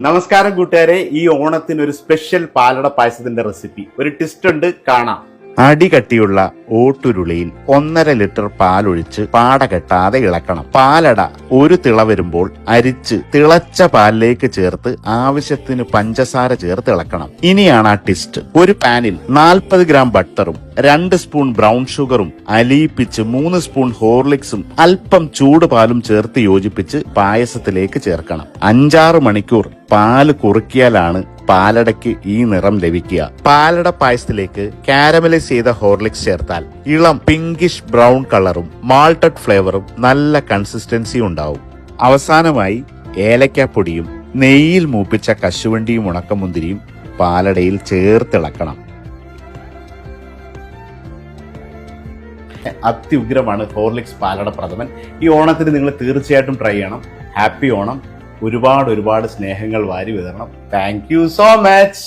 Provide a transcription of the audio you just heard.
നമസ്കാരം കൂട്ടുകാരെ, ഈ ഓണത്തിന് ഒരു സ്പെഷ്യൽ പാലട പായസത്തിന്റെ റെസിപ്പി, ഒരു ട്വിസ്റ്റ് ഉണ്ട്, കാണാം. അടികട്ടിയുള്ള ഓട്ടുരുളിയിൽ 1.5 ലിറ്റർ പാലൊഴിച്ച് പാട കെട്ടാതെ ഇളക്കണം. പാലട ഒരു തിള വരുമ്പോൾ അരിച്ച് തിളച്ച പാലിലേക്ക് ചേർത്ത് ആവശ്യത്തിന് പഞ്ചസാര ചേർത്ത് ഇളക്കണം. ഇനിയാണ് ആ ട്വിസ്റ്റ്. ഒരു പാനിൽ 40 ഗ്രാം ബട്ടറും 2 സ്പൂൺ ബ്രൗൺ ഷുഗറും അലിയിപ്പിച്ച് 3 സ്പൂൺ ഹോർലിക്സും അല്പം ചൂടുപാലും ചേർത്ത് യോജിപ്പിച്ച് പായസത്തിലേക്ക് ചേർക്കണം. 5-6 മണിക്കൂർ പാല് കുറുക്കിയാലാണ് പാലടയ്ക്ക് ഈ നിറം ലഭിക്കുക. പാലട പായസത്തിലേക്ക് കാരമലൈസ് ചെയ്ത ഹോർലിക്സ് ചേർത്താൽ ഇളം പിങ്കിഷ് ബ്രൗൺ കളറും മാൾട്ടഡ് ഫ്ലേവറും നല്ല കൺസിസ്റ്റൻസിയും ഉണ്ടാവും. അവസാനമായി ഏലക്കാപ്പൊടിയും നെയ്യിൽ മൂപ്പിച്ച കശുവണ്ടിയും ഉണക്കമുന്തിരിയും പാലടയിൽ ചേർത്തിളക്കണം. അത്യുഗ്രമാണ് ഹോർലിക്സ് പാലട പ്രഥമൻ. ഈ ഓണത്തിന് നിങ്ങൾ തീർച്ചയായിട്ടും ട്രൈ ചെയ്യണം. ഹാപ്പി ഓണം. ഒരുപാട് സ്നേഹങ്ങൾ വാരി വിതരണം. Thank you so much.